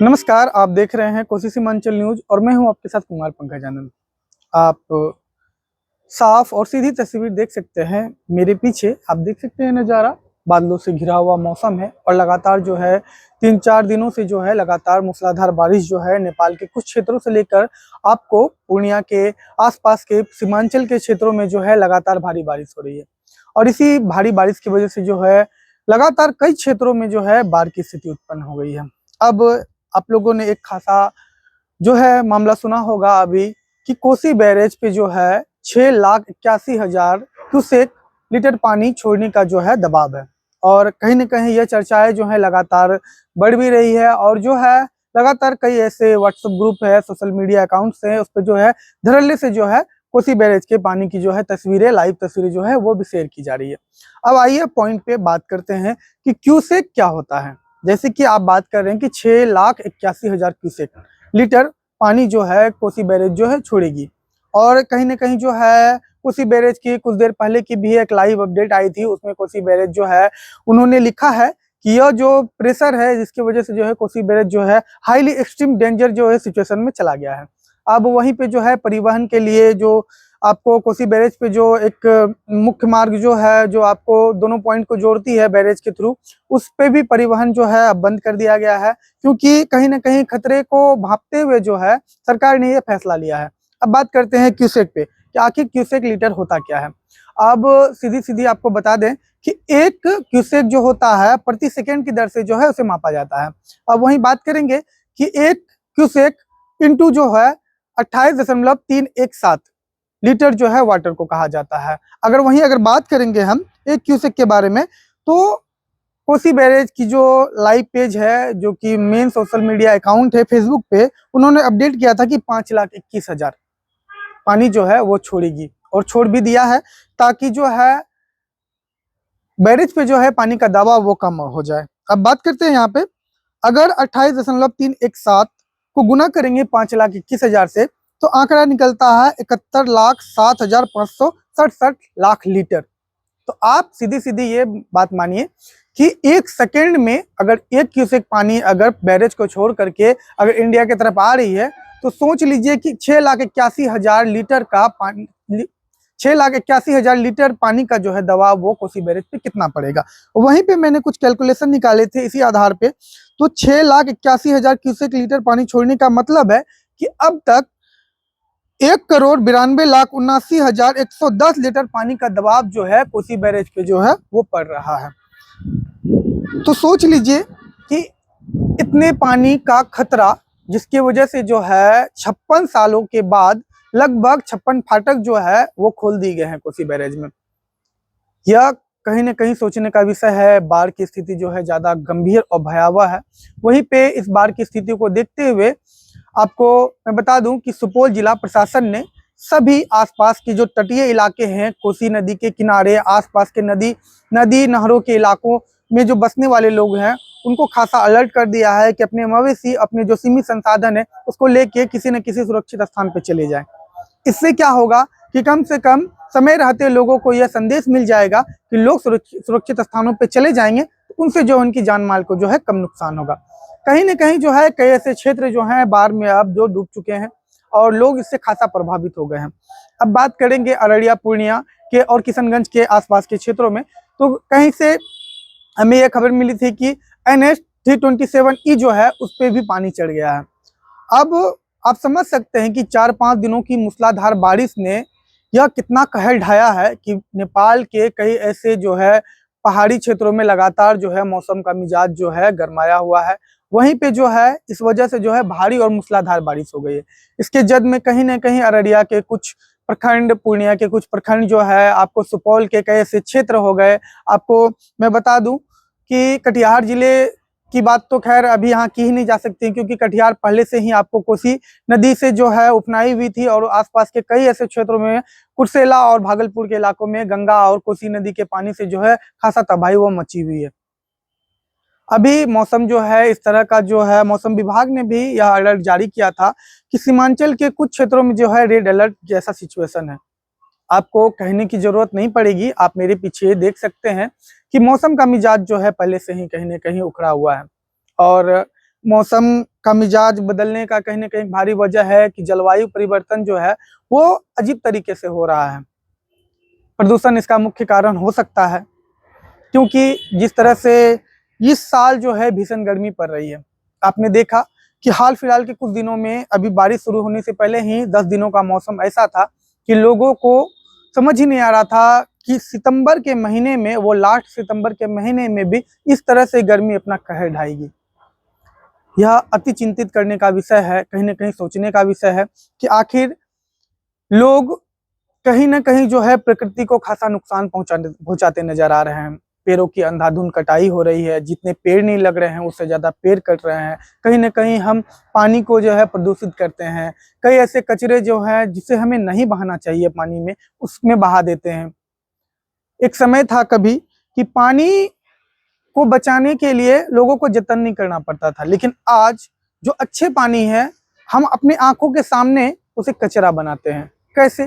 नमस्कार, आप देख रहे हैं कोसी सीमांचल न्यूज और मैं हूं आपके साथ कुमार पंकज आनंद। आप साफ और सीधी तस्वीर देख सकते हैं। मेरे पीछे आप देख सकते हैं नज़ारा, बादलों से घिरा हुआ मौसम है और लगातार जो है 3-4 दिनों से जो है लगातार मूसलाधार बारिश जो है नेपाल के कुछ क्षेत्रों से लेकर आपको पूर्णिया के आसपास के सीमांचल के क्षेत्रों में जो है लगातार भारी बारिश हो रही है। और इसी भारी बारिश की वजह से जो है लगातार कई क्षेत्रों में जो है बाढ़ की स्थिति उत्पन्न हो गई है। अब आप लोगों ने एक खासा जो है मामला सुना होगा अभी कि कोसी बैरेज पे जो है 6,81,000 क्यूसेक लीटर पानी छोड़ने का जो है दबाव है। और कहीं न कहीं यह चर्चाएं जो है लगातार बढ़ भी रही है और जो है लगातार कई ऐसे व्हाट्सएप ग्रुप है, सोशल मीडिया अकाउंट्स हैं, उस पे जो है धड़ल्ले से जो है कोसी बैरेज के पानी की जो है तस्वीरें, लाइव तस्वीरें जो है वो भी शेयर की जा रही है। अब आइए पॉइंट पे बात करते हैं कि क्यूसेक क्या होता है। जैसे कि आप बात कर रहे हैं कि 6,81,000 क्यूसेक लीटर पानी जो है कोसी बैरेज जो है छोड़ेगी। और कहीं न कहीं जो है कोसी बैरेज की कुछ देर पहले की भी एक लाइव अपडेट आई थी, उसमें कोसी बैरेज जो है उन्होंने लिखा है कि यह जो प्रेशर है जिसकी वजह से जो है कोसी बैरेज जो है हाईली एक्सट्रीम डेंजर जो है सिचुएशन में चला गया है। अब वहीं पे जो है परिवहन के लिए जो आपको कोसी बैरेज पे जो एक मुख्य मार्ग जो है जो आपको दोनों पॉइंट को जोड़ती है बैरेज के थ्रू, उस पे भी परिवहन जो है अब बंद कर दिया गया है, क्योंकि कहीं न कहीं खतरे को भांपते हुए जो है सरकार ने ये फैसला लिया है। अब बात करते हैं क्यूसेक पे कि आखिर क्यूसेक लीटर होता क्या है। अब सीधी-सीधी आपको बता दें कि 1 क्यूसेक जो होता है प्रति सेकंड की दर से जो है उसे मापा जाता है। अब वहीं बात करेंगे कि 1 क्यूसेक इंटू जो है 28.317 लीटर जो है वाटर को कहा जाता है। अगर बात करेंगे हम 1 क्यूसेक के बारे में, तो कोसी बैरेज की जो लाइव पेज है, जो कि मेन सोशल मीडिया अकाउंट है फेसबुक पे, उन्होंने अपडेट किया था कि 5,21,000 पानी जो है वो छोड़ेगी और छोड़ भी दिया है, ताकि जो है बैरेज पे जो है पानी का दबाव वो कम हो जाए। अब बात करते हैं यहाँ पे, अगर 28.317 को गुना करेंगे 5,21,000 से, तो आंकड़ा निकलता है 71,07,567 लाख लीटर। तो आप सीधी-सीधी ये बात मानिए कि 1 सेकंड में अगर 1 क्यूसेक पानी अगर बैरेज को छोड़ करके अगर इंडिया की तरफ आ रही है, तो सोच लीजिए कि 6,81,000 लीटर का पानी 6,81,000 लीटर पानी का जो है दबाव वो कोसी बैरेज पे कितना पड़ेगा। वहीं पे मैंने कुछ कैलकुलेशन निकाले थे इसी आधार पे, तो 6,81,000 क्यूसेक लीटर पानी छोड़ने का मतलब है कि अब तक 1,92,79,110 लीटर पानी का दबाव जो है कोसी बैरेज पे जो है वो पड़ रहा है। तो सोच लीजिए कि इतने पानी का खतरा, जिसकी वजह से जो है 56 सालों के बाद लगभग 56 फाटक जो है वो खोल दिए गए हैं कोसी बैरेज में। यह कहीं न कहीं सोचने का विषय है। बाढ़ की स्थिति जो है ज़्यादा गंभीर और भयावह है। वहीं पे इस बाढ़ की स्थिति को देखते हुए आपको मैं बता दूं कि सुपौल जिला प्रशासन ने सभी आसपास के जो तटीय इलाके हैं, कोसी नदी के किनारे आसपास के नदी नहरों के इलाकों में जो बसने वाले लोग हैं, उनको खासा अलर्ट कर दिया है कि अपने मवेशी, अपने जो सीमित संसाधन है उसको लेके किसी न किसी सुरक्षित स्थान पे चले जाएं। इससे क्या होगा कि कम से कम समय रहते लोगों को यह संदेश मिल जाएगा कि लोग सुरक्षित स्थानों पे चले जाएंगे, तो उनसे जो उनकी जान माल को जो है कम नुकसान होगा। कहीं न कहीं जो है कई ऐसे क्षेत्र जो हैं बाढ़ में अब जो डूब चुके हैं और लोग इससे खासा प्रभावित हो गए हैं। अब बात करेंगे अररिया, पूर्णिया के और किशनगंज के आसपास के क्षेत्रों में, तो कहीं से हमें यह खबर मिली थी कि NH 327E जो है उस पे भी पानी चढ़ गया है। अब आप समझ सकते हैं कि 4-5 दिनों की मूसलाधार बारिश ने यह कितना कहर ढाया है कि नेपाल के कई ऐसे जो है पहाड़ी क्षेत्रों में लगातार जो है मौसम का मिजाज जो है गरमाया हुआ है। वहीं पे जो है इस वजह से जो है भारी और मूसलाधार बारिश हो गई है। इसके जद में कहीं न कहीं अररिया के कुछ प्रखंड, पूर्णिया के कुछ प्रखंड जो है, आपको सुपौल के कई ऐसे क्षेत्र हो गए। आपको मैं बता दूं कि कटिहार जिले की बात तो खैर अभी यहाँ की ही नहीं जा सकती, क्योंकि कटिहार पहले से ही आपको कोसी नदी से जो है उपनाई हुई थी और आसपास के कई ऐसे क्षेत्रों में, कुर्सेला और भागलपुर के इलाकों में गंगा और कोसी नदी के पानी से जो है खासा तबाही वो मची हुई है। अभी मौसम जो है इस तरह का जो है, मौसम विभाग ने भी यह अलर्ट जारी किया था कि सीमांचल के कुछ क्षेत्रों में जो है रेड अलर्ट जैसा सिचुएशन है। आपको कहने की जरूरत नहीं पड़ेगी, आप मेरे पीछे देख सकते हैं कि मौसम का मिजाज जो है पहले से ही कहीं न कहीं उखड़ा हुआ है। और मौसम का मिजाज बदलने का कहीं ना कहीं भारी वजह है कि जलवायु परिवर्तन जो है वो अजीब तरीके से हो रहा है। प्रदूषण इसका मुख्य कारण हो सकता है, क्योंकि जिस तरह से इस साल जो है भीषण गर्मी पड़ रही है। आपने देखा कि हाल फिलहाल के कुछ दिनों में अभी बारिश शुरू होने से पहले ही 10 दिनों का मौसम ऐसा था कि लोगों को समझ ही नहीं आ रहा था कि सितंबर के महीने में, वो लास्ट सितंबर के महीने में भी इस तरह से गर्मी अपना कहर ढाएगी। यह अति चिंतित करने का विषय है, कहीं ना कहीं सोचने का विषय है कि आखिर लोग कहीं ना कहीं जो है प्रकृति को खासा नुकसान पहुंचाते नजर आ रहे हैं। पेड़ों की अंधाधुंध कटाई हो रही है, जितने पेड़ नहीं लग रहे हैं उससे ज्यादा पेड़ कट रहे हैं। कहीं ना कहीं हम पानी को जो है प्रदूषित करते हैं। कई ऐसे कचरे जो है जिसे हमें नहीं बहाना चाहिए पानी में, उसमें बहा देते हैं। एक समय था कभी कि पानी को बचाने के लिए लोगों को जतन नहीं करना पड़ता था, लेकिन आज जो अच्छे पानी है हम अपने आंखों के सामने उसे कचरा बनाते हैं। कैसे?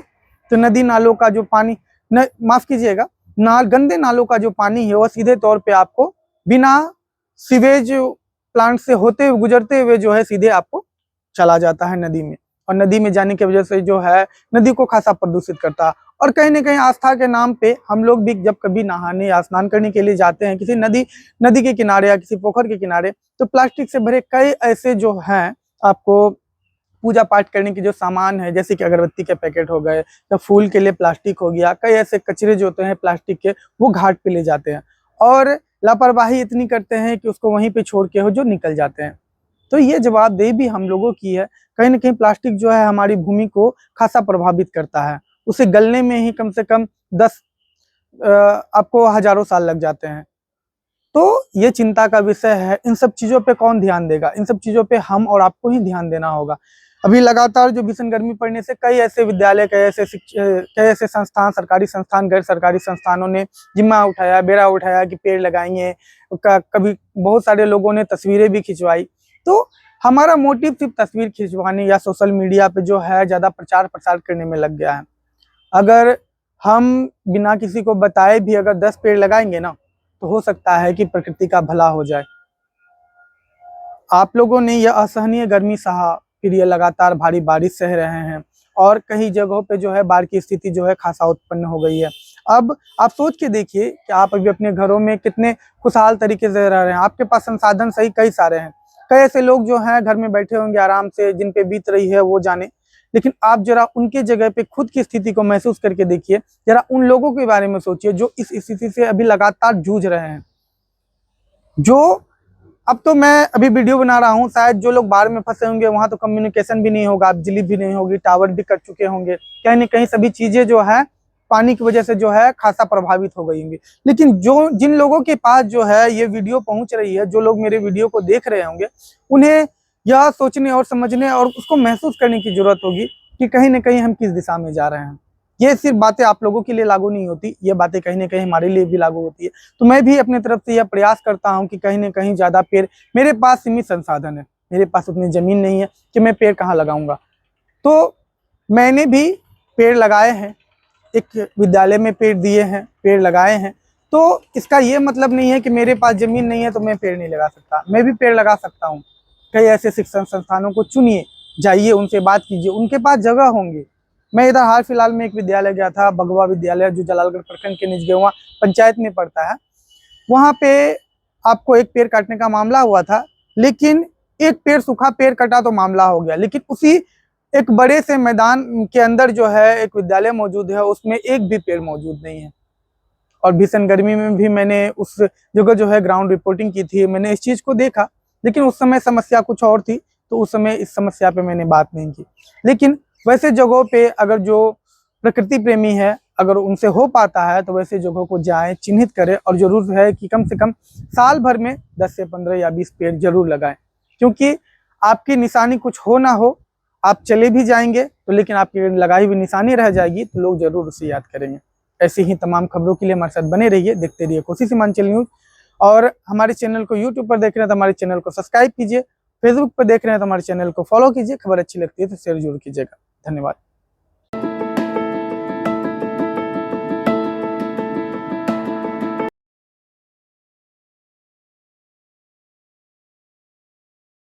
तो नदी नालों का जो पानी, माफ कीजिएगा, गंदे नालों का जो पानी है वह सीधे तौर पे आपको बिना सीवेज प्लांट से होते हुए, गुजरते हुए जो है सीधे आपको चला जाता है नदी में, और नदी में जाने की वजह से जो है नदी को खासा प्रदूषित करता है। और कहीं ना कहीं आस्था के नाम पे हम लोग भी जब कभी नहाने या स्नान करने के लिए जाते हैं किसी नदी के किनारे या किसी पोखर के किनारे, तो प्लास्टिक से भरे कई ऐसे जो हैं आपको पूजा पाठ करने के जो सामान है, जैसे कि अगरबत्ती के पैकेट हो गए या फूल के लिए प्लास्टिक हो गया, कई ऐसे कचरे जो होते हैं प्लास्टिक के, वो घाट पे ले जाते हैं और लापरवाही इतनी करते हैं कि उसको वहीं पे छोड़ के हो जो निकल जाते हैं। तो ये जवाबदेही भी हम लोगों की है। कहीं ना कहीं प्लास्टिक जो है हमारी भूमि को खासा प्रभावित करता है। उसे गलने में ही कम से कम 10 आपको हजारों साल लग जाते हैं। तो ये चिंता का विषय है। इन सब चीजों पे कौन ध्यान देगा? इन सब चीजों पे हम और आपको ही ध्यान देना होगा। अभी लगातार जो भीषण गर्मी पड़ने से कई ऐसे विद्यालय, कई ऐसे संस्थान, सरकारी संस्थान, गैर सरकारी संस्थानों ने जिम्मा उठाया, बेड़ा उठाया कि पेड़ लगाएंगे। कभी बहुत सारे लोगों ने तस्वीरें भी खिंचवाई। तो हमारा मोटिव सिर्फ तस्वीर खिंचवाने या सोशल मीडिया पे जो है ज्यादा प्रचार प्रसार करने में लग गया है। अगर हम बिना किसी को बताए भी अगर 10 पेड़ लगाएंगे ना, तो हो सकता है कि प्रकृति का भला हो जाए। आप लोगों ने यह असहनीय गर्मी सहा, फिर ये लगातार भारी बारिश सह रहे हैं और कई जगहों पे जो है बाढ़ की स्थिति जो है खासा उत्पन्न हो गई है। अब आप सोच के देखिए कि आप अभी अपने घरों में कितने खुशहाल तरीके से रह रहे हैं, आपके पास संसाधन सही कई सारे हैं। कई ऐसे लोग जो हैं घर में बैठे होंगे आराम से, जिन पे बीत रही है वो जाने। लेकिन आप जरा उनके जगह पे खुद की स्थिति को महसूस करके देखिए, जरा उन लोगों के बारे में सोचिए जो इस स्थिति से अभी लगातार जूझ रहे हैं। जो अब तो मैं अभी वीडियो बना रहा हूँ, शायद जो लोग बाढ़ में फंसे होंगे वहां तो कम्युनिकेशन भी नहीं होगा, बिजली भी नहीं होगी, टावर भी कट चुके होंगे, कहीं ना कहीं सभी चीजें जो है पानी की वजह से जो है खासा प्रभावित हो गई होंगी। लेकिन जिन लोगों के पास जो है ये वीडियो पहुंच रही है, जो लोग मेरे वीडियो को देख रहे होंगे, उन्हें यह सोचने और समझने और उसको महसूस करने की जरूरत होगी कि कहीं ना कहीं हम किस दिशा में जा रहे हैं। ये सिर्फ बातें आप लोगों के लिए लागू नहीं होती, ये बातें कहीं ना कहीं हमारे लिए भी लागू होती है। तो मैं भी अपनी तरफ से यह प्रयास करता हूँ कि कहीं ना कहीं ज्यादा पेड़, मेरे पास सीमित संसाधन है, मेरे पास उतनी जमीन नहीं है कि मैं पेड़ कहाँ लगाऊंगा। तो मैंने भी पेड़ लगाए हैं, एक विद्यालय में पेड़ दिए हैं, पेड़ लगाए हैं। तो इसका ये मतलब नहीं है कि मेरे पास जमीन नहीं है तो मैं पेड़ नहीं लगा सकता, मैं भी पेड़ लगा सकता हूँ। कई ऐसे शिक्षण संस्थानों को चुनिए, जाइए, उनसे बात कीजिए, उनके पास जगह होंगे। मैं इधर हाल फिलहाल में एक विद्यालय गया था, भगवा विद्यालय, जो जलालगढ़ प्रखंड के निजगेवा पंचायत में पड़ता है। वहां पे आपको एक पेड़ काटने का मामला हुआ था, लेकिन एक पेड़, सूखा पेड़ कटा तो मामला हो गया। लेकिन उसी एक बड़े से मैदान के अंदर जो है एक विद्यालय मौजूद है, उसमें एक भी पेड़ मौजूद नहीं है। और भीषण गर्मी में भी मैंने उस जगह जो है ग्राउंड रिपोर्टिंग की थी, मैंने इस चीज को देखा। लेकिन उस समय समस्या कुछ और थी, तो उस समय इस समस्या पे मैंने बात नहीं की। लेकिन वैसे जगहों पे अगर जो प्रकृति प्रेमी है, अगर उनसे हो पाता है तो वैसे जगहों को जाएं, चिन्हित करें और जरूर है कि कम से कम साल भर में 10 से 15 या 20 पेड़ जरूर लगाएं। क्योंकि आपकी निशानी कुछ हो ना हो, आप चले भी जाएंगे तो लेकिन आपकी लगाई हुई निशानी रह जाएगी, तो लोग जरूर उसे याद करेंगे। ऐसी ही तमाम खबरों के लिए हमारे साथ बने रहिए, देखते रहिए कोसी सीमांचल न्यूज। और हमारे चैनल को यूट्यूब पर देख रहे हैं तो हमारे चैनल को सब्सक्राइब कीजिए, फेसबुक पर देख रहे हैं तो हमारे चैनल को फॉलो कीजिए। खबर अच्छी लगती है तो शेयर जरूर कीजिएगा। धन्यवाद।